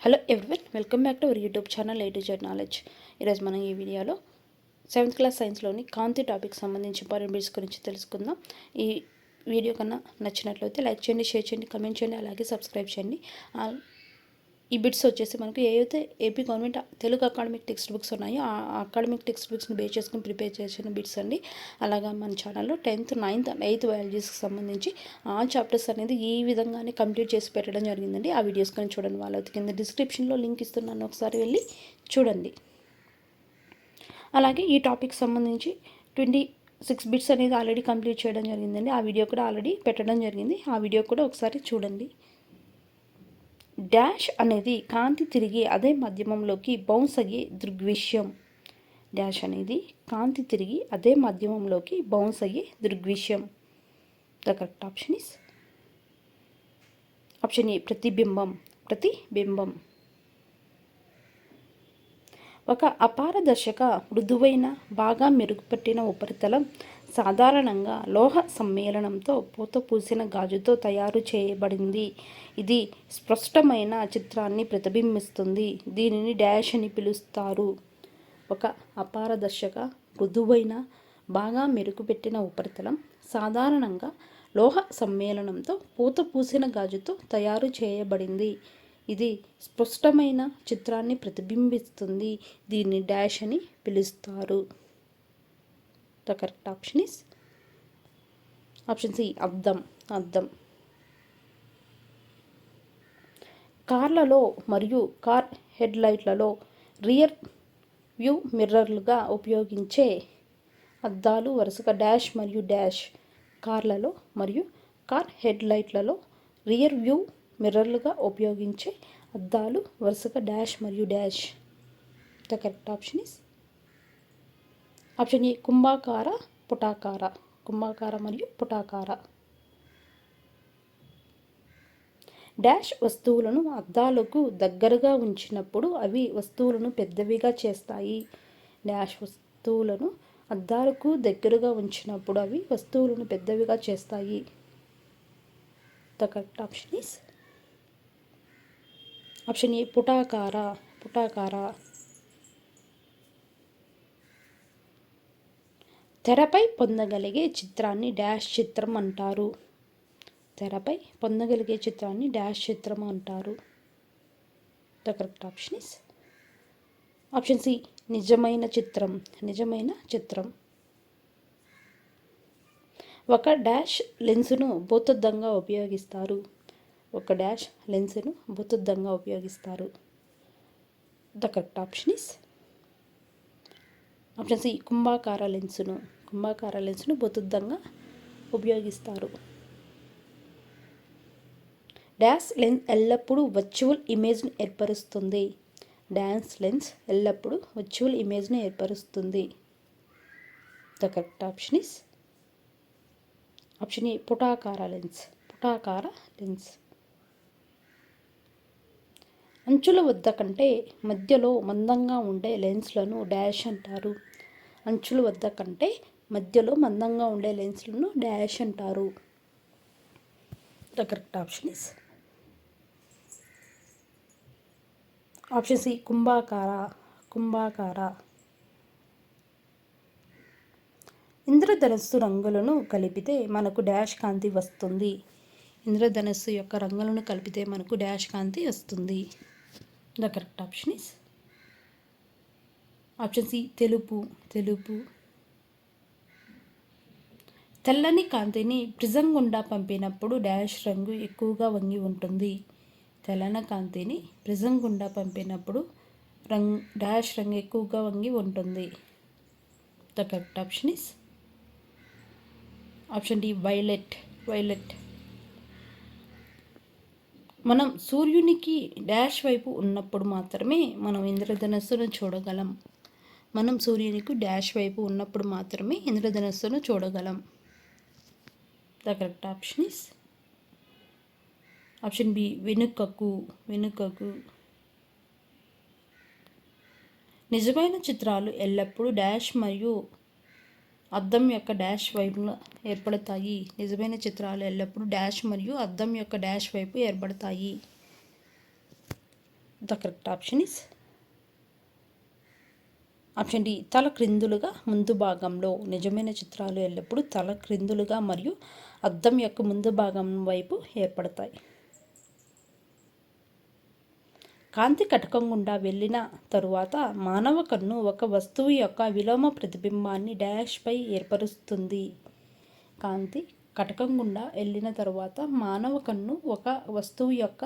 Hello everyone, welcome back to our YouTube channel A to Z knowledge. ఈరోజు మనం ఈ వీడియోలో 7th క్లాస్ సైన్స్లోని కాంతి topic సంబంధించి ఇంపార్టెంట్ బిట్స్ గురించి తెలుసుకుందాం. ఈ వీడియో కన్నా నచ్చినట్లయితే లైక్ చేయండి, షేర్ చేయండి, కమెంట్ చేయండి, అలాగే సబ్స్క్రైబ్ చేయండి. ఈ బిట్స్ వచ్చేసి మనకు ఏవైతే AP government Telugu academic text books ఉన్నాయో ఆ అకాడమిక్ టెక్స్ట్ బుక్స్ని బేస్ చేసుకుని ప్రిపేర్ చేసిన బిట్స్ అండి. అలాగా మన ఛానల్లో 10th, 9th అండ్ 8th బయాలజీస్కి సంబంధించి ఆల్ చాప్టర్స్ అనేది ఈ విధంగానే కంప్లీట్ చేసి పెట్టడం జరిగిందండి. ఆ వీడియోస్ కానీ చూడండి, వాళ్ళకి కింద డిస్క్రిప్షన్లో లింక్ ఇస్తున్నాను, ఒకసారి వెళ్ళి చూడండి. అలాగే ఈ టాపిక్ సంబంధించి 26 బిట్స్ అనేది ఆల్రెడీ కంప్లీట్ చేయడం జరిగిందండి. ఆ వీడియో కూడా ఆల్రెడీ పెట్టడం జరిగింది. ఆ వీడియో కూడా ఒకసారి చూడండి. డాష్ అనేది కాంతి తిరిగి అదే మాధ్యమంలోకి బౌన్స్ అయ్యే దృగ్విషయం. డాష్ అనేది కాంతి తిరిగి అదే మాధ్యమంలోకి బౌన్స్ అయ్యే దృగ్విషయం. The correct option is option ఏ, ప్రతిబింబం. ప్రతిబింబం. ఒక అపారదర్శక మృదువైన బాగా మెరుగుపట్టిన ఉపరితలం సాధారణంగా లోహ సమ్మేళనంతో పూత పూసిన గాజుతో తయారు చేయబడింది. ఇది స్పష్టమైన చిత్రాన్ని ప్రతిబింబిస్తుంది. దీనిని డాష్ అని పిలుస్తారు. ఒక అపారదర్శక మృదువైన బాగా మెరుగుపెట్టిన ఉపరితలం సాధారణంగా లోహ సమ్మేళనంతో పూత పూసిన గాజుతో తయారు చేయబడింది. ఇది స్పష్టమైన చిత్రాన్ని ప్రతిబింబిస్తుంది. దీన్ని డాష్ అని పిలుస్తారు. The correct option is option C, అద్దం. అద్దం. కార్లలో మరియు కార్ హెడ్ లైట్లలో రియర్ వ్యూ మిర్రర్లుగా ఉపయోగించే అద్దాలు వరుసగా డాష్ మరియు డాష్. కార్లలో మరియు కార్ హెడ్ లైట్లలో రియర్ వ్యూ మిర్రర్లుగా ఉపయోగించే అద్దాలు వరుసగా డాష్ మరియు dash. The correct option is option A, కుంభాకార, పుటాకార. కుంభాకార మరియు పుటాకార. డాష్ వస్తువులను అద్దాలకు దగ్గరగా ఉంచినప్పుడు అవి వస్తువులను పెద్దవిగా చేస్తాయి. డాష్ వస్తువులను అద్దాలకు దగ్గరగా ఉంచినప్పుడు అవి వస్తువులను పెద్దవిగా చేస్తాయి. The correct option is option A, పుటాకార. పుటాకార. తెరపై పొందగలిగే చిత్రాన్ని డాష్ చిత్రం అంటారు. తెరపై పొందగలిగే చిత్రాన్ని డాష్ చిత్రం అంటారు. The correct option is option C, నిజమైన చిత్రం. నిజమైన చిత్రం. ఒక డాష్ లెన్సును భూతద్దంగా ఉపయోగిస్తారు. ఒక డాష్ లెన్సును భూతద్దంగా ఉపయోగిస్తారు. The correct option is option C, కుంభాకార లెన్సును. కుంభాకార లెన్సును భూతద్దంగా ఉపయోగిస్తారు. డాష్ లెన్స్ ఎల్లప్పుడూ వర్చువల్ ఇమేజ్ను ఏర్పరుస్తుంది. డాష్ లెన్స్ ఎల్లప్పుడూ వర్చువల్ ఇమేజ్ను ఏర్పరుస్తుంది. The correct option is option A, పుటాకార లెన్స్. పుటాకార లెన్స్. అంచుల వద్ద కంటే మధ్యలో మందంగా ఉండే లెన్స్లను డాష్ అంటారు. అంచుల వద్ద కంటే మధ్యలో మందంగా ఉండే లెన్స్లను డాష్ అంటారు. The correct option is option C, కుంభాకార. కుంభాకార. ఇంద్రధనస్సు రంగులను కలిపితే మనకు డాష్ కాంతి వస్తుంది. ఇంద్రధనస్సు యొక్క రంగులను కలిపితే మనకు డాష్ కాంతి వస్తుంది. The correct option is option C, తెలుపు. తెలుపు. తెల్లని కాంతిని ప్రిజం గుండా పంపినప్పుడు డాష్ రంగు ఎక్కువగా వంగి ఉంటుంది. తెల్లని కాంతిని ప్రిజం గుండా పంపినప్పుడు డాష్ రంగు ఎక్కువగా వంగి ఉంటుంది. The correct option is option D, violet. Violet. మనం సూర్యునికి డాష్ వైపు ఉన్నప్పుడు మాత్రమే మనం ఇంద్రధనస్సును చూడగలం. మనం సూర్యునికి డాష్ వైపు ఉన్నప్పుడు మాత్రమే ఇంద్రధనస్సును చూడగలం. The correct option is option B, వెనుకకు. వెనుకకు. నిజమైన చిత్రాలు ఎల్లప్పుడూ డాష్ మరియు అద్దం యొక్క డాష్ వైపున ఏర్పడతాయి. నిజమైన చిత్రాలు ఎల్లప్పుడూ డాష్ మరియు అద్దం యొక్క డాష్ వైపు ఏర్పడతాయి. The correct option is option D, తల క్రిందులుగా ముందు భాగంలో. నిజమైన చిత్రాలు ఎల్లప్పుడూ తల క్రిందులుగా మరియు అద్దం యొక్క ముందు భాగం వైపు ఏర్పడతాయి. కాంతి కటకం గుండా వెళ్ళిన తరువాత మానవ కన్ను ఒక వస్తువు యొక్క విలోమ ప్రతిబింబాన్ని డాష్పై ఏర్పరుస్తుంది. కాంతి కటకం గుండా వెళ్ళిన తరువాత మానవ కన్ను ఒక వస్తువు యొక్క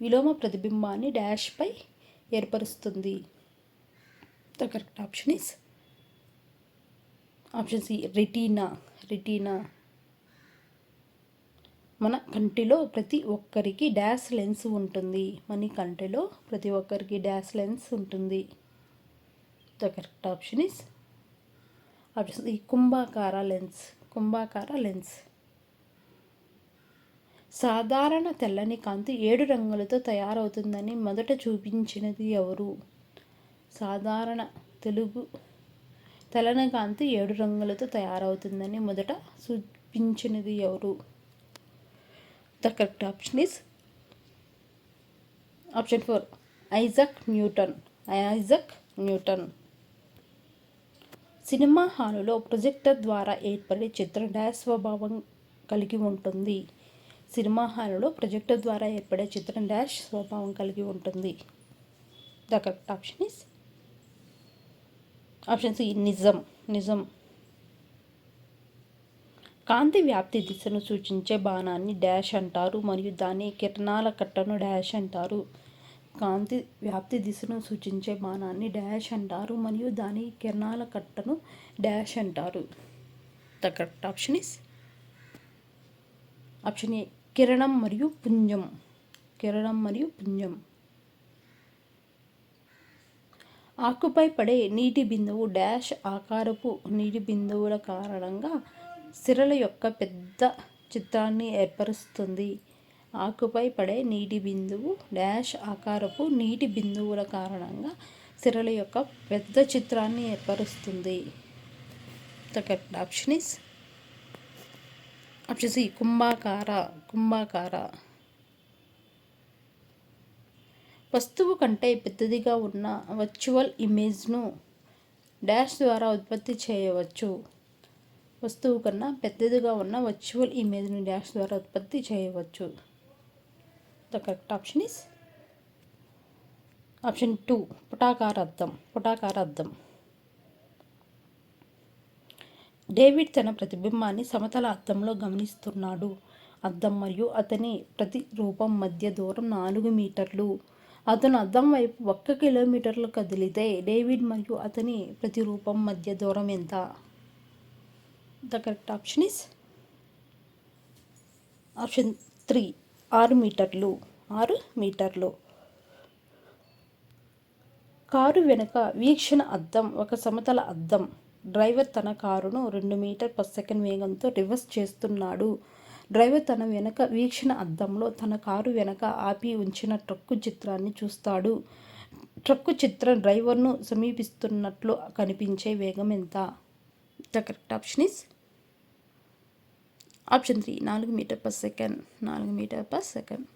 విలోమ ప్రతిబింబాన్ని డాష్పై ఏర్పరుస్తుంది. The correct option is option C, retina. Retina. మన కంటిలో ప్రతి ఒక్కరికి డాష్ లెన్స్ ఉంటుంది. మన కంటిలో ప్రతి ఒక్కరికి డాష్ లెన్స్ ఉంటుంది. The correct option is option C, కుంభాకార లెన్స్. కుంభాకార లెన్స్. సాధారణ తెల్లని కాంతి 7 రంగులతో తయారవుతుందని మొదట చూపించినది ఎవరు? సాధారణ తెల్లని కాంతి 7 రంగులతో తయారవుతుందని మొదట చూపించినది ఎవరు? The correct option is option 4, Isaac Newton. Isaac Newton. Cinema హాలులో ప్రొజెక్టర్ ద్వారా ఏర్పడే చిత్రం డాష్ స్వభావం కలిగి ఉంటుంది. సినిమా హాలులో ప్రొజెక్టర్ ద్వారా ఏర్పడే చిత్రం డాష్ స్వభావం కలిగి ఉంటుంది. The correct option is option C, నిజం. నిజం. కాంతి వ్యాప్తి దిశను సూచించే బాణాన్ని డాష్ అంటారు మరియు దాని కిరణాల కట్టను డాష్ అంటారు. కాంతి వ్యాప్తి దిశను సూచించే బాణాన్ని డాష్ అంటారు మరియు దాని కిరణాల కట్టను డాష్ అంటారు. The correct option is option A, కిరణం మరియు పుంజం. కిరణం మరియు పుంజం. ఆకుపై పడే నీటి బిందువు డాష్ ఆకారపు నీటి బిందువుల కారణంగా సిరల యొక్క పెద్ద చిత్రాన్ని ఏర్పరుస్తుంది. ఆకుపై పడే నీటి బిందువు డాష్ ఆకారపు నీటి బిందువుల కారణంగా సిరల యొక్క పెద్ద చిత్రాన్ని ఏర్పరుస్తుంది. The correct option is option C, కుంభాకార. కుంభాకార. వస్తువు కంటే పెద్దదిగా ఉన్న వర్చువల్ ఇమేజ్ను డాష్ ద్వారా ఉత్పత్తి చేయవచ్చు. వస్తువు కన్నా పెద్దదిగా ఉన్న వర్చువల్ ఇమేజ్ను డాష్ ద్వారా ఉత్పత్తి చేయవచ్చు. The correct option is option 2, పుటాకార అద్దం. పుటాకార అద్దం. డేవిడ్ తన ప్రతిబింబాన్ని సమతల అద్దంలో గమనిస్తున్నాడు. అద్దం మరియు అతని ప్రతిరూపం మధ్య దూరం 4 మీటర్లు. అతను అద్దం వైపు 1 కిలోమీటర్లు కదిలితే డేవిడ్ మరియు అతని ప్రతిరూపం మధ్య దూరం ఎంత? The correct option is option 3, 6 మీటర్లు. 6 మీటర్లు. కారు వెనుక వీక్షణ అద్దం ఒక సమతల అద్దం. డ్రైవర్ తన కారును 2 మీటర్/సెకండ్ వేగంతో రివర్స్ చేస్తున్నాడు. డ్రైవర్ తన వెనుక వీక్షణ అద్దంలో తన కారు వెనుక ఆపి ఉంచిన ట్రక్కు చిత్రాన్ని చూస్తాడు. ట్రక్కు చిత్రం డ్రైవర్ను సమీపిస్తున్నట్లు కనిపించే వేగం ఎంత? The correct option is option 3, 4 మీటర్/సెకండ్. 4 మీటర్/సెకండ్.